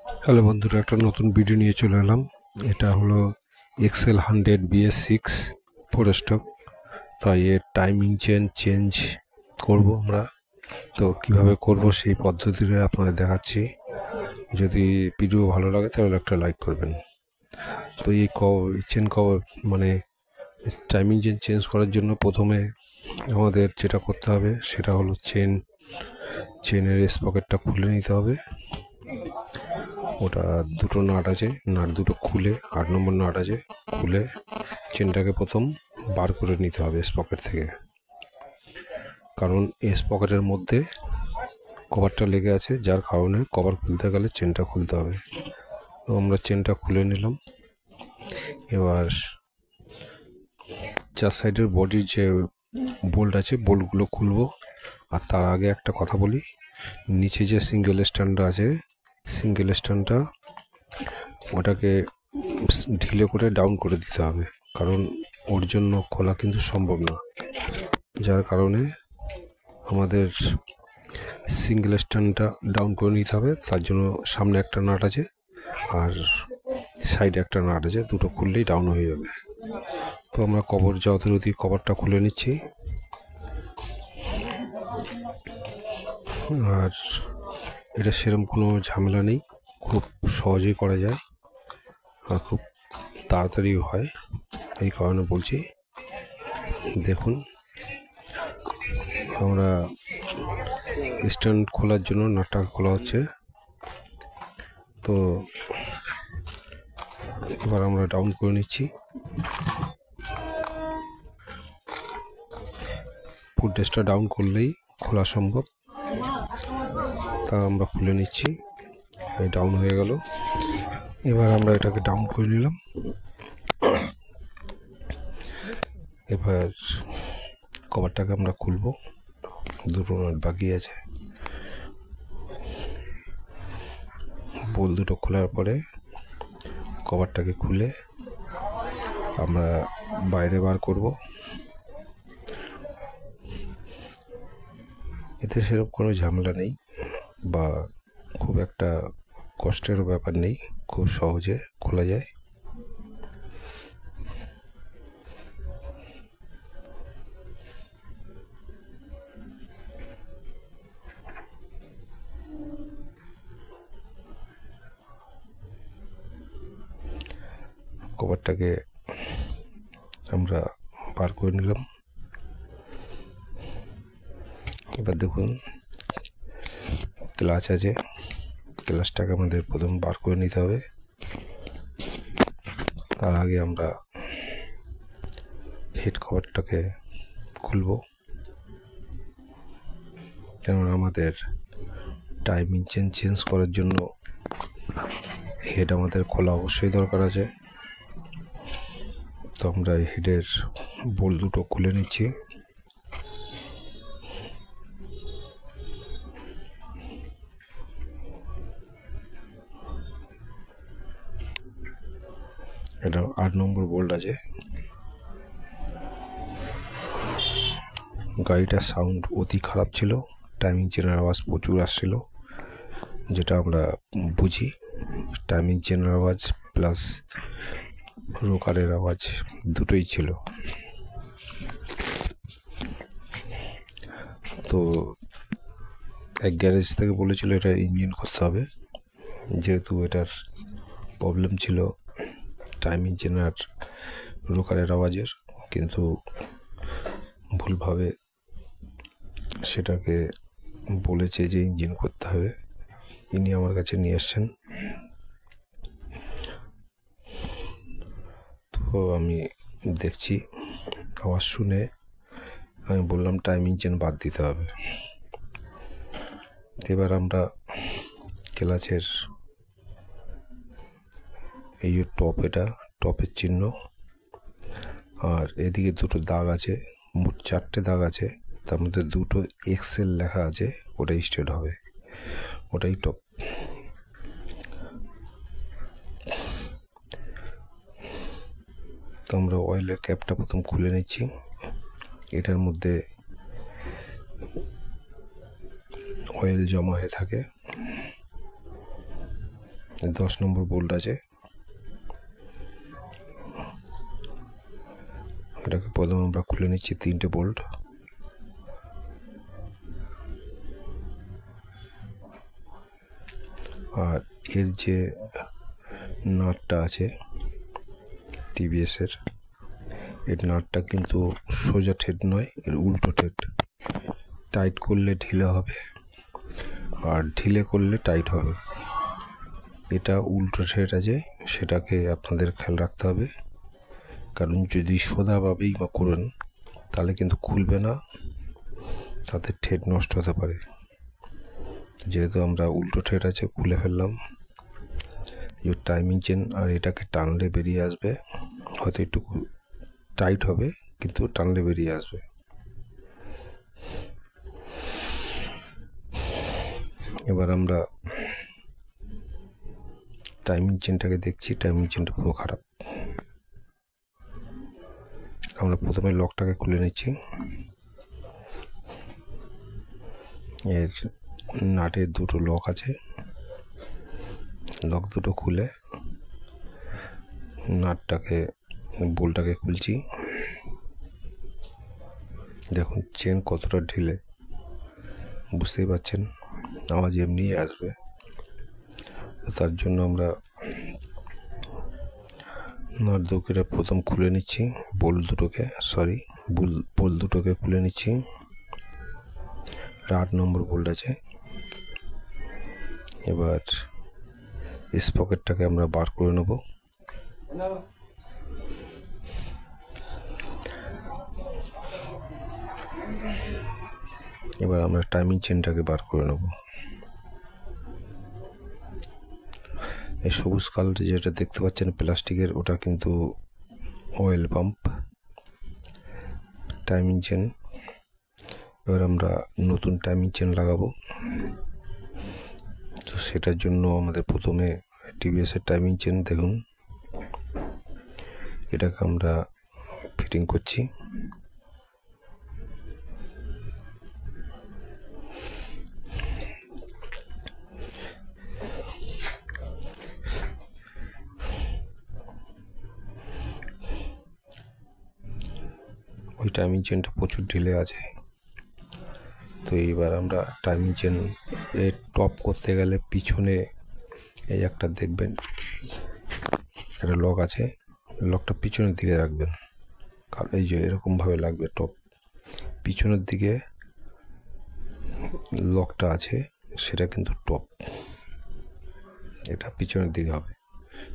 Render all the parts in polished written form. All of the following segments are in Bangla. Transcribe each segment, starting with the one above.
হ্যালো বন্ধুরা, একটা নতুন ভিডিও নিয়ে চলে এলাম। এটা হলো এক্সেল 100 BS6 ফোর স্টক। তাই এর টাইমিং চেঞ্জ করব আমরা। তো কিভাবে করব সেই পদ্ধতিটা আপনাদের দেখাচ্ছি। যদি ভিডিও ভালো লাগে তাহলে একটা লাইক করবেন। তো এই মানে টাইমিং চেঞ্জ করার জন্য প্রথমে আমাদের যেটা করতে হবে সেটা হলো চেনের স্পকেটটা খুলে নিতে হবে। ওটা দুটো নাট আছে, নাট দুটো খুলে 8 নম্বর নাট আছে, খুলে চেনটাকে প্রথম বার করে নিতে হবে স্পকেট থেকে, কারণ স্পকেটের মধ্যে কভারটা লেগে আছে, যার কারণে কভার খুলতে গেলে চেনটা খুলতে হবে। তো আমরা চেনটা খুলে নিলাম। এবার চার সাইডের বডির যে বোল্ট আছে বোল্টগুলো খুলবো। আর তার আগে একটা কথা বলি, নিচে যে সিঙ্গেল স্ট্যান্ডটা আছে, সিঙ্গেল স্ট্যান্ডটা ওটাকে ঢিলে করে ডাউন করে দিতে হবে, কারণ ওর জন্য খোলা কিন্তু সম্ভব না। যার কারণে আমাদের সিঙ্গেল স্ট্যান্ডটা ডাউন করে নিতে হবে। তার জন্য সামনে একটা নাট আছে আর সাইডে একটা নাট আছে, দুটো খুললেই ডাউন হয়ে যাবে। তো আমরা যথারীতি কভারটা খুলে নিচ্ছি। আর এটা সেরকম কোনো ঝামেলা নেই, খুব সহজেই করা যায় আর খুব তাড়াতাড়িও হয়। এই কারণে বলছি, দেখুন আমরা স্ট্যান্ড খোলার জন্য নাটটা খোলা হচ্ছে। তো এবার আমরা ডাউন করে নিচ্ছি। ফুটডেসটা ডাউন করলেই খোলা সম্ভব। তা আমরা খুলে নিচ্ছি, এই ডাউন হয়ে গেল। এবার আমরা এটাকে ডাউন করে নিলাম। এবার কভারটাকে আমরা খুলবো, দুটো নাট বাকি আছে। বোল দুটো খোলার পরে কভারটাকে খুলে আমরা বাইরে বার করব। এতে সেরকম কোনো ঝামেলা নেই বা খুব একটা কষ্টেরও ব্যাপার নেই, খুব সহজে খোলা যায়। কভারটাকে আমরা বার করে নিলাম। এবার দেখুন ক্লাচ আছে, ক্লাচটাকে আমাদের প্রথম বার করে নিতে হবে। তার আগে আমরা হেড কভারটাকে খুলব, কেননা আমাদের টাইমিং চেঞ্জ করার জন্য হেড আমাদের খোলা অবশ্যই দরকার আছে। তো আমরা হেডের বোল দুটো খুলে নিচ্ছি। এটা 8 নম্বর বোল্ট আছে। গাড়িটার সাউন্ড অতি খারাপ ছিল, টাইমিং চেনের আওয়াজ প্রচুর আসছিল, যেটা আমরা বুঝি। টাইমিং চেনের আওয়াজ প্লাস রোকারের আওয়াজ দুটোই ছিল। তো এক গ্যারেজ থেকে বলেছিল এটা ইঞ্জিন করতে হবে, যেহেতু এটার প্রবলেম ছিল টাইমিং চেন আর রোকারের আওয়াজের, কিন্তু ভুলভাবে সেটাকে বলেছে যে ইঞ্জিন করতে হবে। ইনি আমার কাছে নিয়ে এসছেন। তো আমি দেখছি, আওয়াজ শুনে আমি বললাম টাইমিং চেন বাদ দিতে হবে। এবার আমরা ক্লাচের এই এটা টপের চিহ্ন, আর এদিকে দুটো দাগ আছে, মোট 4টে দাগ আছে, তার মধ্যে দুটো এক্সেল লেখা আছে, ওটাই স্ট্রেট হবে, ওটাই টপ। তো আমরা অয়েলের ক্যাপটা প্রথম খুলে নিচ্ছি। এটার মধ্যে অয়েল জমা হয়ে থাকে। 10 নম্বর বোল্ট আছে, এটাকে প্রথমে আমরা খুলে নিচ্ছি 3টে বোল্ট। আর এর যে নাটটা আছে টিভিএসের, এর নাটটা কিন্তু সোজা ঠেট নয়, এর উল্টো ঠেট। টাইট করলে ঢিলে হবে আর ঢিলে করলে টাইট হবে। এটা উল্টো ঠেট আছে, সেটাকে আপনাদের খেয়াল রাখতে হবে, কারণ যদি সোজাভাবেই বা করেন তাহলে কিন্তু খুলবে না, তাতে ঠেট নষ্ট হতে পারে। যেহেতু আমরা উল্টো ঠেট আছে খুলে ফেললাম। এই টাইমিং চেন আর এটাকে টানলে বেরিয়ে আসবে, হয়তো একটু টাইট হবে কিন্তু টানলে বেরিয়ে আসবে। এবার আমরা টাইমিং চেনটাকে দেখছি, টাইমিং চেনটা পুরো খারাপ। আমরা প্রথমে লকটাকে খুলে নিচ্ছি। এর নাটের দুটো লক আছে, লক দুটো খুলে নাটটাকে বোল্টটাকে খুলছি। দেখুন চেন কতটা ঢিলে, বুঝতেই পারছেন, আওয়াজ এমনি আসবে। তার জন্য আমরা নাট দুটোকে প্রথম খুলে নিচ্ছি, বোল্ট দুটোকে খুলে নিচ্ছি। 8 নম্বর বোল্ট আছে। এবার স্পকেটটাকে আমরা বার করে নেব। এবার আমরা টাইমিং চেনটাকে বার করে নেব। এই সবুজ কালার যেটা দেখতে পাচ্ছেন প্লাস্টিকের, ওটা কিন্তু অয়েল পাম্প টাইমিং চেন। এবার আমরা নতুন টাইমিং চেন লাগাবো, তো সেটার জন্য আমাদের প্রথমে টিভিএসের টাইমিং চেন দেখুন, এটাকে আমরা ফিটিং করছি। ওই টাইমিং চেনটা প্রচুর ঢিলে আছে, তো এইবার আমরা টাইমিং চেন এর টপ করতে গেলে পিছনে এই একটা দেখবেন একটা লক আছে, লকটা পিছনের দিকে রাখবেন, কারণ এই যে এরকমভাবে লাগবে টপ। পিছনের দিকে লকটা আছে সেটা কিন্তু টপ, এটা পিছনের দিকে হবে।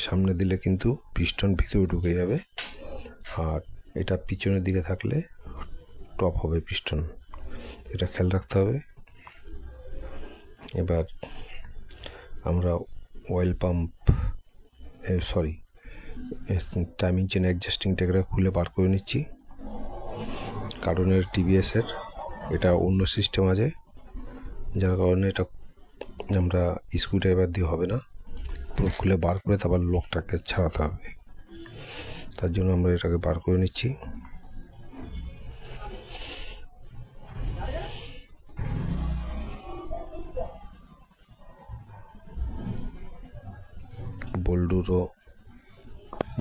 সামনে দিলে কিন্তু পিস্টন ভিতরে ঢুকে যাবে, আর এটা পিছনের দিকে থাকলে টপ হবে পিস্টন, এটা খেয়াল রাখতে হবে। এবার আমরা অয়েল পাম্প টাইমিং চেন অ্যাডজাস্টিংটাকে খুলে বার করে নিচ্ছি, কারণ এর টিভিএসের এটা অন্য সিস্টেম আছে, যার কারণে এটা আমরা স্ক্রুড্রাইভার দিয়ে হবে না, পুরো খুলে বার করে তারপর লকটাকে ছাড়াতে হবে। তার জন্য আমরা এটাকে বার করে নিচ্ছি। বোল্ট দুটো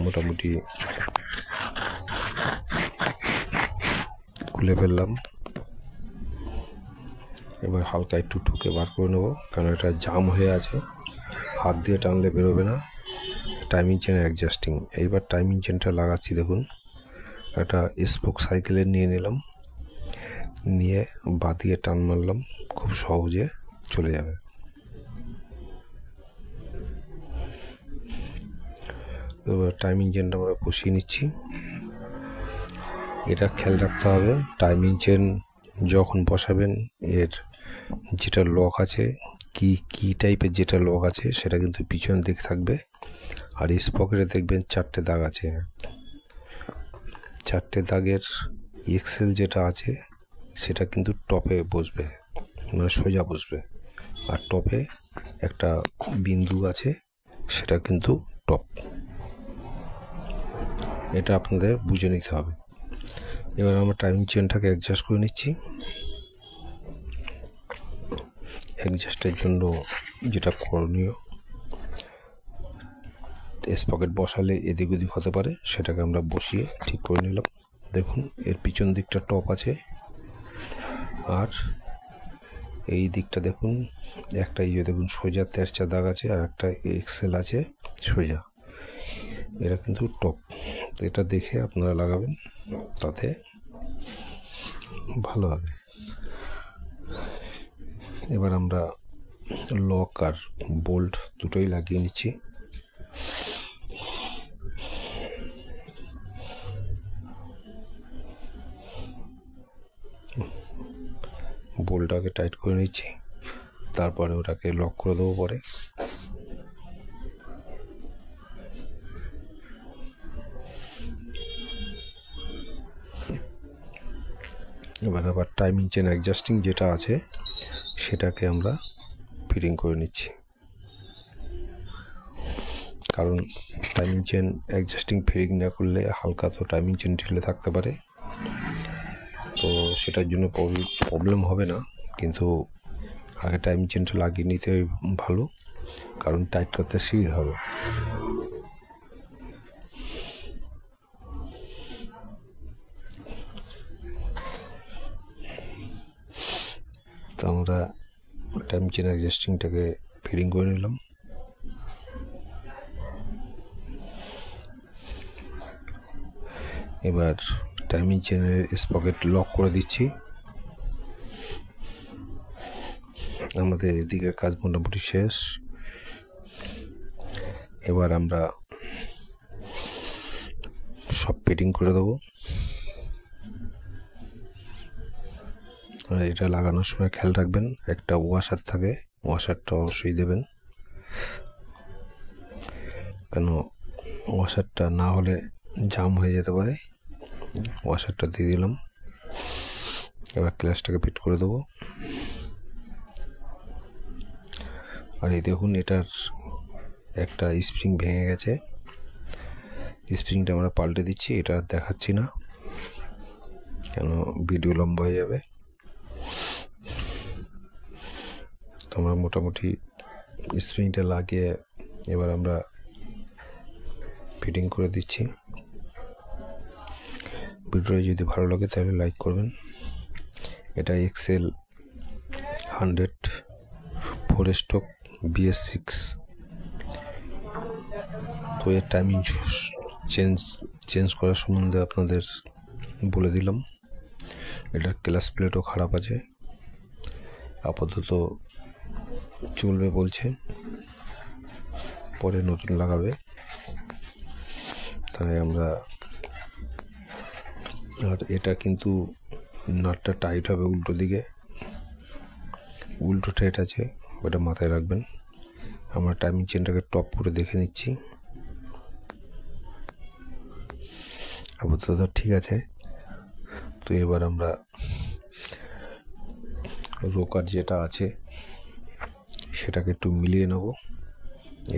মোটামুটি খুলে ফেললাম। এবার হালকা একটু ঠুকে বার করে নেবো, কারণ এটা জাম হয়ে আছে, হাত দিয়ে টানলে বেরোবে না। টাইমিং চেন অ্যাডজাস্টিং, এইবার টাইমিং চেনটা লাগাচ্ছি। দেখুন একটা স্পোক সাইকেলের নিয়ে নিলাম, নিয়ে বাঁ দিয়ে টান মারলাম, খুব সহজে চলে যাবে। এবার টাইমিং চেনটা আমরা বসিয়ে নিচ্ছি। এটা খেয়াল রাখতে হবে, টাইমিং চেন যখন বসাবেন এর যেটা লক আছে, কি টাইপের যেটা লক আছে সেটা কিন্তু পিছন দিকে থাকবে, আর স্পকেটে দেখবেন 4টে দাগ আছে, 4টে দাগের এক্সেল যেটা আছে সেটা কিন্তু টপে বসবে, মানে সোজা বসবে, আর টপে একটা বিন্দু আছে সেটা কিন্তু টপ, এটা আপনাদের বুঝে নিতে হবে। এবার আমরা টাইমিং চেনটাকে অ্যাডজাস্ট করে নিচ্ছি। অ্যাডজাস্টের জন্য যেটা করণীয়, স্পকেট বসালে এদিক ওদিক হতে পারে, সেটাকে আমরা বসিয়ে ঠিক করে নিলাম। দেখুন এর পিছন দিকটা টপ আছে, আর এই দিকটা দেখুন একটা দেখুন সোজা তেরচা দাগ আছে, আর একটা এক্সেল আছে সোজা, এরা কিন্তু টপ। এটা দেখে আপনারা লাগাবেন, তাতে ভালো হবে। এবার আমরা লক আর বোল্ট দুটোই লাগিয়ে নিচ্ছি। বোল্টটাকে টাইট করে নিচ্ছি, তারপরে ওটাকে লক করে দেবো পরে। এবার আবার টাইমিং চেন অ্যাডজাস্টিং যেটা আছে সেটাকে আমরা ফিটিং করে নিচ্ছি, কারণ টাইমিং চেন অ্যাডজাস্টিং ফিটিং না করলে হালকা তো টাইমিং চেন ঢিলে থাকতে পারে, তো সেটার জন্য প্রবলেম হবে না, কিন্তু আগে টাইমিং চেনটা লাগিয়ে নিতে ভালো, কারণ টাইট করতে সুবিধা হবে। তো আমরা টাইমিং চেন অ্যাডজাস্টিংটাকে ফিটিং করে নিলাম। এবার টাইমিং চেনের স্পকেট লক করে দিচ্ছি। আমাদের এদিকে কাজ মোটামুটি শেষ। এবার আমরা সব ফিটিং করে দেবো। আর এটা লাগানোর সময় খেয়াল রাখবেন, একটা ওয়াশার থাকে, ওয়াশারটা অবশ্যই দেবেন, কেন ওয়াশারটা না হলে জাম হয়ে যেতে পারে। ওয়াশারটা দিয়ে দিলাম। এবার ক্লাচটাকে ফিট করে দেবো। আর এই দেখুন এটার একটা স্প্রিং ভেঙে গেছে, স্প্রিংটা আমরা পাল্টে দিচ্ছি। এটা দেখাচ্ছি না, কেন ভিডিও লম্বা হয়ে যাবে। আমরা মোটামুটি স্প্রিংটা লাগিয়ে এবার আমরা ফিটিং করে দিচ্ছি। ভিডিওটা যদি ভালো লাগে তাহলে লাইক করবেন। এটা এক্সেল 100 4 স্টক BS6। তো এর টাইমিং চেঞ্জ করার সম্বন্ধে আপনাদের বলে দিলাম। এটার ক্লাচ প্লেটও খারাপ আছে, আপাতত চলবে বলছে, পরে নতুন লাগাবে। তাই আমরা, আর এটা কিন্তু নাটটা টাইট হবে উল্টো দিকে, উল্টো টাইট আছে, ওটা মাথায় রাখবেন। আমরা টাইমিং চেনটাকে টপ করে দেখে নিচ্ছি, আপাতত ঠিক আছে। তো এবার আমরা রোকার যেটা আছে সেটাকে একটু মিলিয়ে নেব।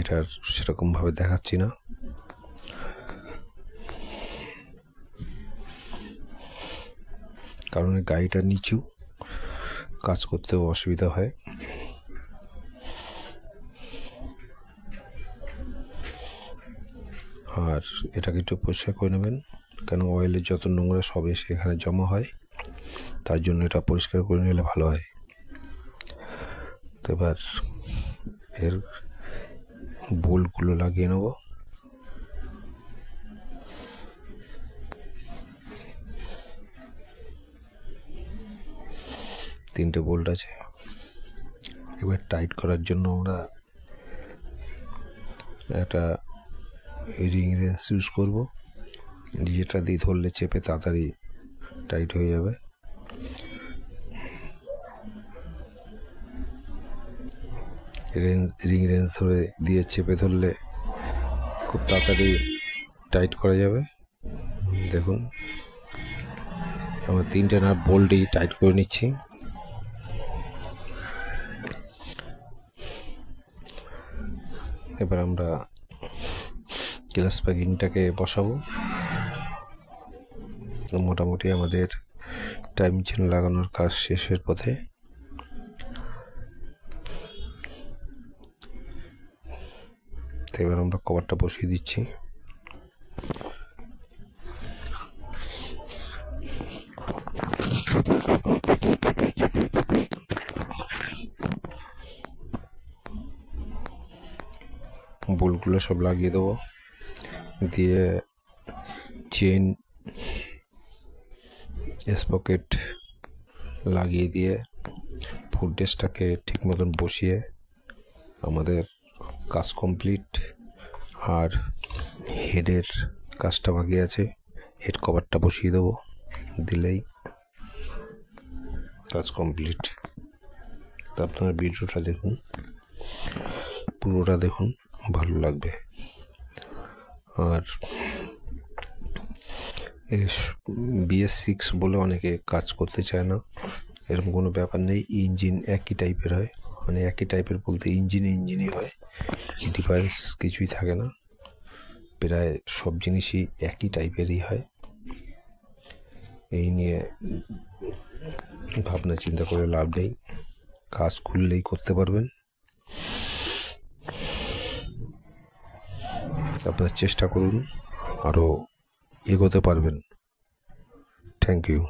এটার সেরকমভাবে দেখাচ্ছি না, কারণ গাড়িটা নিচু, কাজ করতেও অসুবিধা হয়। আর এটাকে একটু পরিষ্কার করে নেবেন, কেন অয়েলের যত নোংরা সব এসে এখানে জমা হয়, তার জন্য এটা পরিষ্কার করে নিলে ভালো হয়। তো এবার এর বোল্টগুলো লাগিয়ে নেব। তিনটে বোল্ট আছে। এবার টাইট করার জন্য আমরা একটা রিং রেঞ্চ ইউজ করব, যেটা দিয়ে ধরলে চেপে তাড়াতাড়ি টাইট হয়ে যাবে। রিং রেঞ্চ ধরে দিয়ে চেপে ধরলে খুব তাড়াতাড়ি টাইট করা যাবে। দেখুন আমরা তিনটে নাট বোল্টই টাইট করে নিচ্ছি। এবার আমরা ক্লাচ প্যাকিংটাকে বসাবো। মোটামুটি আমাদের টাইম চেন লাগানোর কাজ শেষের পথে। এবার আমরা কভারটা বসিয়ে দিচ্ছি। বোল্টগুলো সব লাগিয়ে দেবো, দিয়ে চেন স্পকেট লাগিয়ে দিয়ে ফুটড্রেসটাকে ঠিক মতন বসিয়ে আমাদের কাজ কমপ্লিট। আর হেডের কাজটা বাকি আছে, হেড কভারটা বসিয়ে দেবো, দিলেই কাজ কমপ্লিট। তো আপনারা ভিডিওটা দেখুন, পুরোটা দেখুন, ভালো লাগবে। আর BS6 বলে অনেকে কাজ করতে চায় না, এরকম কোনো ব্যাপার নেই। ইঞ্জিন একই টাইপের হয়, মানে একই টাইপের বলতে ইঞ্জিনই হয়, ডিফারেন্স কিছুই থাকে না, প্রায় সব জিনিসই একই টাইপেরই হয়। এই নিয়ে ভাবনা চিন্তা করে লাভ নেই, কাজ খুললেই করতে পারবেন। আপনারা চেষ্টা করুন, আরও এগোতে পারবেন। Thank you.